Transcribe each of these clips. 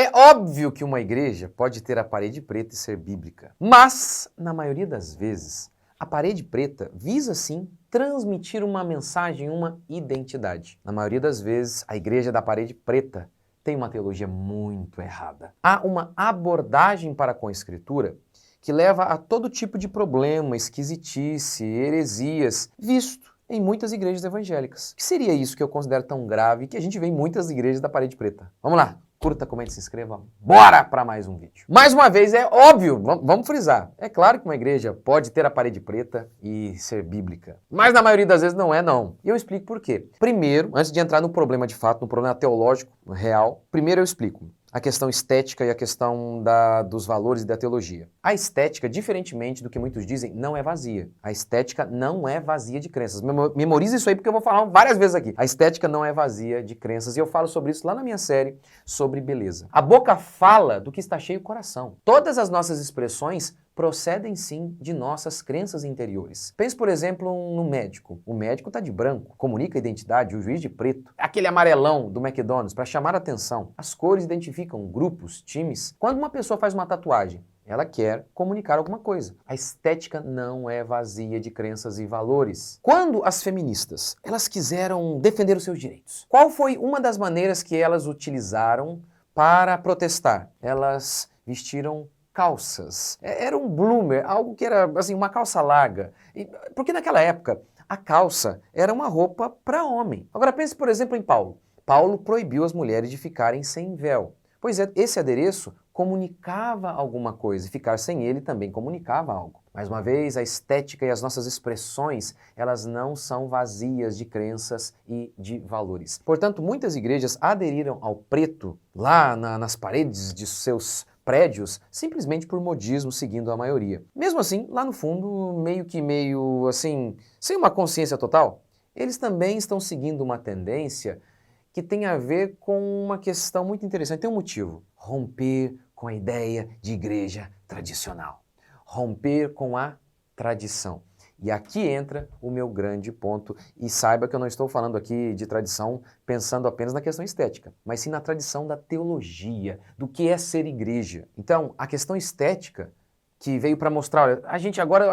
É óbvio que uma igreja pode ter a parede preta e ser bíblica, mas, na maioria das vezes, a parede preta visa sim transmitir uma mensagem, uma identidade. Na maioria das vezes, a igreja da parede preta tem uma teologia muito errada. Há uma abordagem para com a Escritura que leva a todo tipo de problema, esquisitice, heresias, visto em muitas igrejas evangélicas. O que seria isso que eu considero tão grave que a gente vê em muitas igrejas da parede preta? Vamos lá! Curta, comente, se inscreva. Bora para mais um vídeo. Mais uma vez, é óbvio, vamos frisar. É claro que uma igreja pode ter a parede preta e ser bíblica. Mas na maioria das vezes não é, não. E eu explico por quê. Primeiro, antes de entrar no problema de fato, no problema teológico, real, primeiro eu explico a questão estética e a questão dos valores e da teologia. A estética, diferentemente do que muitos dizem, não é vazia. A estética não é vazia de crenças. Memorize isso aí porque eu vou falar várias vezes aqui. A estética não é vazia de crenças e eu falo sobre isso lá na minha série sobre beleza. A boca fala do que está cheio o coração. Todas as nossas expressões procedem sim de nossas crenças interiores. Pense, por exemplo, no médico. O médico está de branco, comunica a identidade, o juiz de preto. Aquele amarelão do McDonald's para chamar a atenção. As cores identificam grupos, times. Quando uma pessoa faz uma tatuagem, ela quer comunicar alguma coisa. A estética não é vazia de crenças e valores. Quando as feministas, elas quiseram defender os seus direitos, qual foi uma das maneiras que elas utilizaram para protestar? Elas vestiram calças. Era um bloomer, algo que era assim, uma calça larga. Porque naquela época, a calça era uma roupa para homem. Agora pense, por exemplo, em Paulo. Paulo proibiu as mulheres de ficarem sem véu. Pois é, esse adereço comunicava alguma coisa e ficar sem ele também comunicava algo. Mais uma vez, a estética e as nossas expressões, elas não são vazias de crenças e de valores. Portanto, muitas igrejas aderiram ao preto lá nas paredes de seus prédios simplesmente por modismo, seguindo a maioria. Mesmo assim, lá no fundo, meio assim, sem uma consciência total, eles também estão seguindo uma tendência que tem a ver com uma questão muito interessante. Tem um motivo: romper com a ideia de igreja tradicional. Romper com a tradição. E aqui entra o meu grande ponto, e saiba que eu não estou falando aqui de tradição pensando apenas na questão estética, mas sim na tradição da teologia, do que é ser igreja. Então, a questão estética que veio para mostrar, olha, a gente agora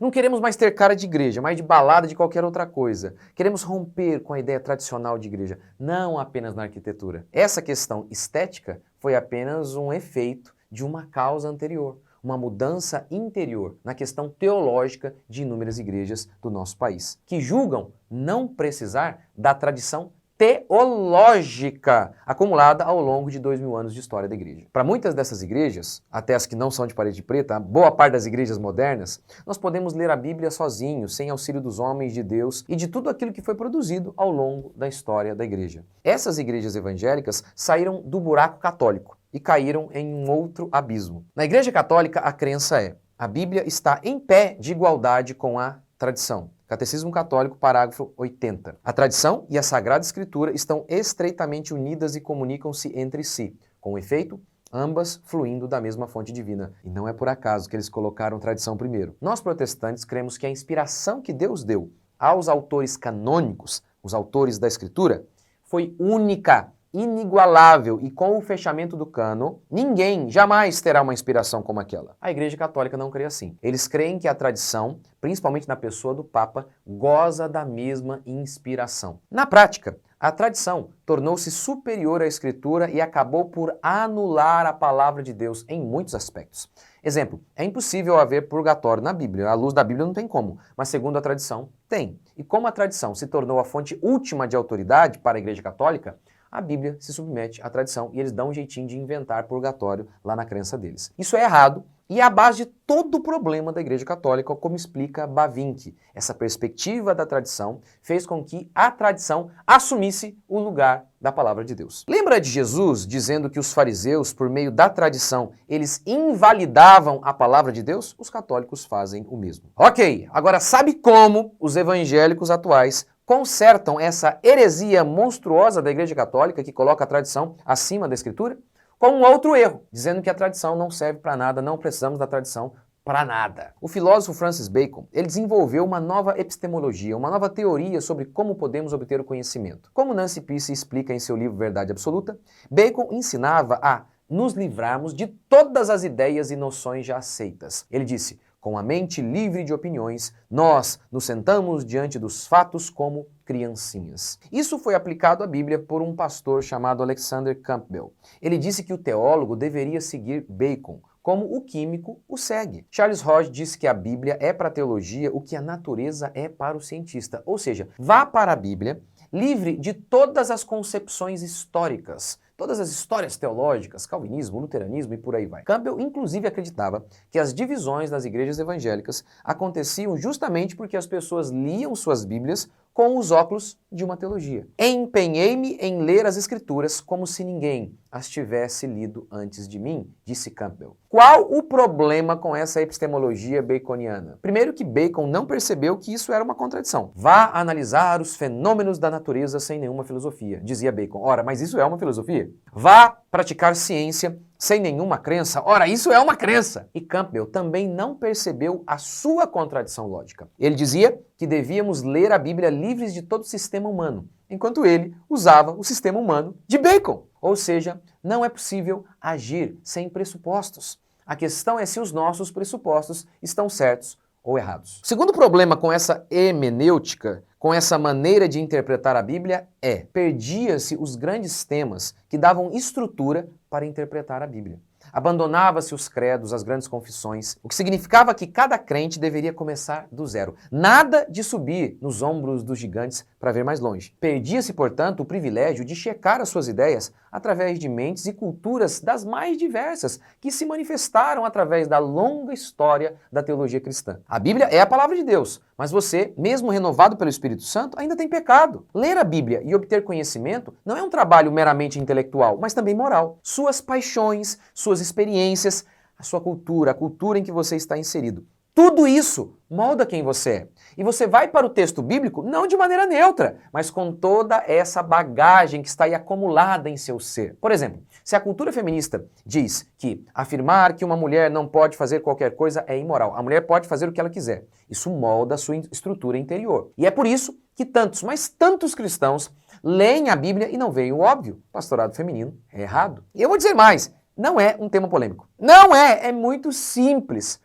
não queremos mais ter cara de igreja, mais de balada de qualquer outra coisa. Queremos romper com a ideia tradicional de igreja, não apenas na arquitetura. Essa questão estética foi apenas um efeito de uma causa anterior. Uma mudança interior na questão teológica de inúmeras igrejas do nosso país, que julgam não precisar da tradição teológica acumulada ao longo de 2000 anos de história da igreja. Para muitas dessas igrejas, até as que não são de parede preta, a boa parte das igrejas modernas, nós podemos ler a Bíblia sozinhos, sem auxílio dos homens de Deus e de tudo aquilo que foi produzido ao longo da história da igreja. Essas igrejas evangélicas saíram do buraco católico e caíram em um outro abismo. Na Igreja Católica, a crença é: a Bíblia está em pé de igualdade com a tradição. Catecismo Católico, parágrafo 80. A tradição e a Sagrada Escritura estão estreitamente unidas e comunicam-se entre si. Com efeito, ambas fluindo da mesma fonte divina. E não é por acaso que eles colocaram tradição primeiro. Nós protestantes cremos que a inspiração que Deus deu aos autores canônicos, os autores da Escritura, foi única, inigualável, e com o fechamento do cânon, ninguém jamais terá uma inspiração como aquela. A Igreja Católica não crê assim. Eles creem que a tradição, principalmente na pessoa do Papa, goza da mesma inspiração. Na prática, a tradição tornou-se superior à Escritura e acabou por anular a palavra de Deus em muitos aspectos. Exemplo, é impossível haver purgatório na Bíblia. À luz da Bíblia não tem como, mas segundo a tradição, tem. E como a tradição se tornou a fonte última de autoridade para a Igreja Católica, a Bíblia se submete à tradição e eles dão um jeitinho de inventar purgatório lá na crença deles. Isso é errado e é a base de todo o problema da Igreja Católica, como explica Bavinck. Essa perspectiva da tradição fez com que a tradição assumisse o lugar da palavra de Deus. Lembra de Jesus dizendo que os fariseus, por meio da tradição, eles invalidavam a palavra de Deus? Os católicos fazem o mesmo. Ok, agora sabe como os evangélicos atuais consertam essa heresia monstruosa da Igreja Católica que coloca a tradição acima da Escritura? Com um outro erro, dizendo que a tradição não serve para nada, não precisamos da tradição. para nada. O filósofo Francis Bacon, ele desenvolveu uma nova epistemologia, uma nova teoria sobre como podemos obter o conhecimento. Como Nancy Pearcey explica em seu livro Verdade Absoluta, Bacon ensinava a nos livrarmos de todas as ideias e noções já aceitas. Ele disse: com a mente livre de opiniões, nós nos sentamos diante dos fatos como criancinhas. Isso foi aplicado à Bíblia por um pastor chamado Alexander Campbell. Ele disse que o teólogo deveria seguir Bacon, como o químico o segue. Charles Hodge disse que a Bíblia é para a teologia o que a natureza é para o cientista. Ou seja, vá para a Bíblia livre de todas as concepções históricas, todas as histórias teológicas, calvinismo, luteranismo e por aí vai. Campbell, inclusive, acreditava que as divisões das igrejas evangélicas aconteciam justamente porque as pessoas liam suas Bíblias com os óculos de uma teologia. Empenhei-me em ler as Escrituras como se ninguém as tivesse lido antes de mim, disse Campbell. Qual o problema com essa epistemologia baconiana? Primeiro que Bacon não percebeu que isso era uma contradição. Vá analisar os fenômenos da natureza sem nenhuma filosofia, dizia Bacon. Ora, mas isso é uma filosofia? Vá praticar ciência sem nenhuma crença. Ora, isso é uma crença! E Campbell também não percebeu a sua contradição lógica. Ele dizia que devíamos ler a Bíblia livres de todo o sistema humano, enquanto ele usava o sistema humano de Bacon. Ou seja, não é possível agir sem pressupostos. A questão é se os nossos pressupostos estão certos ou errados. O segundo problema com essa hermenêutica, com essa maneira de interpretar a Bíblia, perdia-se os grandes temas que davam estrutura para interpretar a Bíblia. Abandonava-se os credos, as grandes confissões, o que significava que cada crente deveria começar do zero. Nada de subir nos ombros dos gigantes para ver mais longe. Perdia-se, portanto, o privilégio de checar as suas ideias através de mentes e culturas das mais diversas que se manifestaram através da longa história da teologia cristã. A Bíblia é a palavra de Deus, mas você, mesmo renovado pelo Espírito Santo, ainda tem pecado. Ler a Bíblia e obter conhecimento não é um trabalho meramente intelectual, mas também moral. Suas paixões, suas experiências, a sua cultura, a cultura em que você está inserido. Tudo isso molda quem você é. E você vai para o texto bíblico não de maneira neutra, mas com toda essa bagagem que está aí acumulada em seu ser. Por exemplo, se a cultura feminista diz que afirmar que uma mulher não pode fazer qualquer coisa é imoral, a mulher pode fazer o que ela quiser. Isso molda a sua estrutura interior. E é por isso que tantos, mas tantos cristãos leem a Bíblia e não veem o óbvio. Pastorado feminino é errado. E eu vou dizer mais, não é um tema polêmico. Não é muito simples.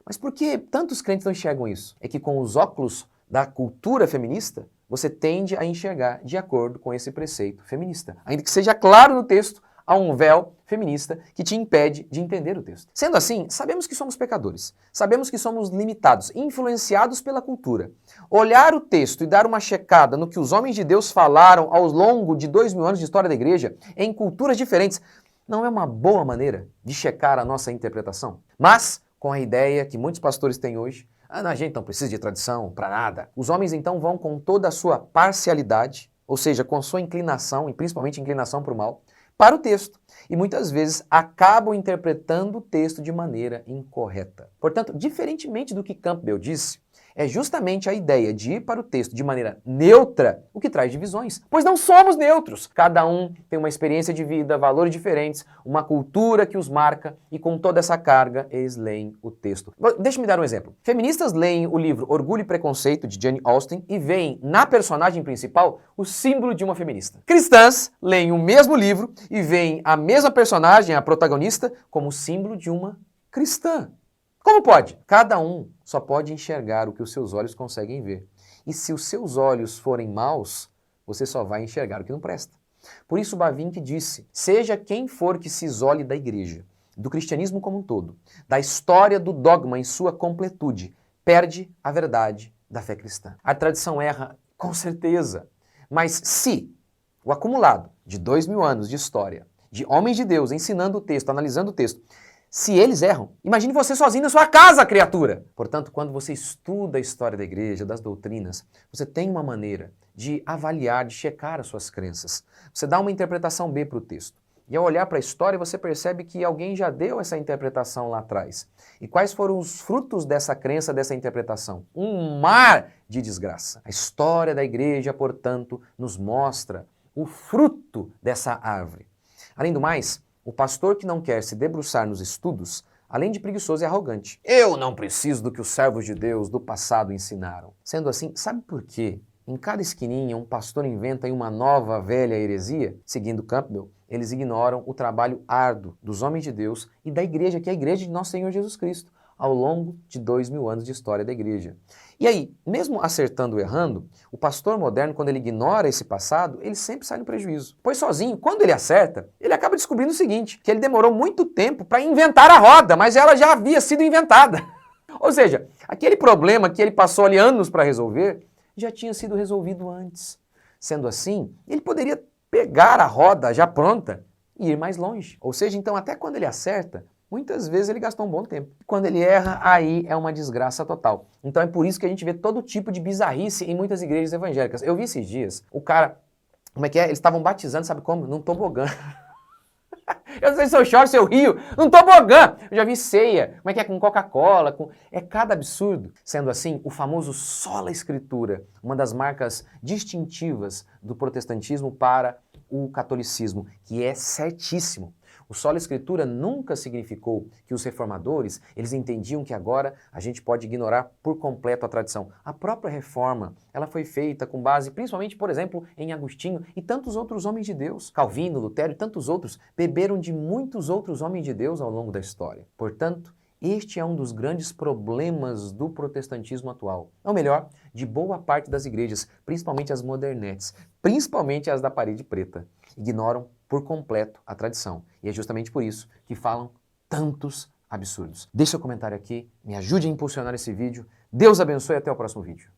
Mas por que tantos crentes não enxergam isso? É que com os óculos da cultura feminista, você tende a enxergar de acordo com esse preceito feminista. Ainda que seja claro no texto, há um véu feminista que te impede de entender o texto. Sendo assim, sabemos que somos pecadores. Sabemos que somos limitados, influenciados pela cultura. Olhar o texto e dar uma checada no que os homens de Deus falaram ao longo de 2000 anos de história da igreja, em culturas diferentes, não é uma boa maneira de checar a nossa interpretação? Mas com a ideia que muitos pastores têm hoje, a gente não precisa de tradição para nada. Os homens então vão com toda a sua parcialidade, ou seja, com sua inclinação, e principalmente inclinação para o mal, para o texto. E muitas vezes acabam interpretando o texto de maneira incorreta. Portanto, diferentemente do que Campbell disse, é justamente a ideia de ir para o texto de maneira neutra o que traz divisões. Pois não somos neutros. Cada um tem uma experiência de vida, valores diferentes, uma cultura que os marca e com toda essa carga eles leem o texto. Deixa-me dar um exemplo. Feministas leem o livro Orgulho e Preconceito de Jane Austen e veem na personagem principal o símbolo de uma feminista. Cristãs leem o mesmo livro e veem a mesma personagem, a protagonista, como símbolo de uma cristã. Como pode? Cada um só pode enxergar o que os seus olhos conseguem ver. E se os seus olhos forem maus, você só vai enxergar o que não presta. Por isso Bavinck disse, seja quem for que se isole da igreja, do cristianismo como um todo, da história do dogma em sua completude, perde a verdade da fé cristã. A tradição erra, com certeza. Mas se o acumulado de 2000 anos de história, de homens de Deus ensinando o texto, analisando o texto, se eles erram, imagine você sozinho na sua casa, criatura! Portanto, quando você estuda a história da igreja, das doutrinas, você tem uma maneira de avaliar, de checar as suas crenças. Você dá uma interpretação B para o texto. E ao olhar para a história, você percebe que alguém já deu essa interpretação lá atrás. E quais foram os frutos dessa crença, dessa interpretação? Um mar de desgraça. A história da igreja, portanto, nos mostra o fruto dessa árvore. Além do mais, o pastor que não quer se debruçar nos estudos, além de preguiçoso e arrogante. Eu não preciso do que os servos de Deus do passado ensinaram. Sendo assim, sabe por quê? Em cada esquininha, um pastor inventa uma nova velha heresia? Seguindo Campbell, eles ignoram o trabalho árduo dos homens de Deus e da igreja, que é a igreja de nosso Senhor Jesus Cristo, ao longo de 2000 anos de história da igreja. E aí, mesmo acertando ou errando, o pastor moderno, quando ele ignora esse passado, ele sempre sai no prejuízo. Pois sozinho, quando ele acerta, ele acaba descobrindo o seguinte, que ele demorou muito tempo para inventar a roda, mas ela já havia sido inventada. Ou seja, aquele problema que ele passou ali anos para resolver, já tinha sido resolvido antes. Sendo assim, ele poderia pegar a roda já pronta e ir mais longe. Ou seja, então até quando ele acerta, muitas vezes ele gastou um bom tempo. Quando ele erra, aí é uma desgraça total. Então é por isso que a gente vê todo tipo de bizarrice em muitas igrejas evangélicas. Eu vi esses dias, o cara, como é que é? Eles estavam batizando, sabe como? Num tobogã. Eu não sei se eu choro, se eu rio, num tobogã. Eu já vi ceia, como é que é, com Coca-Cola, com... É cada absurdo. Sendo assim, o famoso sola escritura, uma das marcas distintivas do protestantismo para o catolicismo, que é certíssimo. O sola escritura nunca significou que os reformadores, eles entendiam que agora a gente pode ignorar por completo a tradição. A própria reforma, ela foi feita com base, principalmente, por exemplo, em Agostinho e tantos outros homens de Deus. Calvino, Lutero e tantos outros beberam de muitos outros homens de Deus ao longo da história. Portanto, este é um dos grandes problemas do protestantismo atual. Ou melhor, de boa parte das igrejas, principalmente as modernetes, principalmente as da parede preta. Ignoram por completo a tradição. E é justamente por isso que falam tantos absurdos. Deixe seu comentário aqui, me ajude a impulsionar esse vídeo. Deus abençoe e até o próximo vídeo.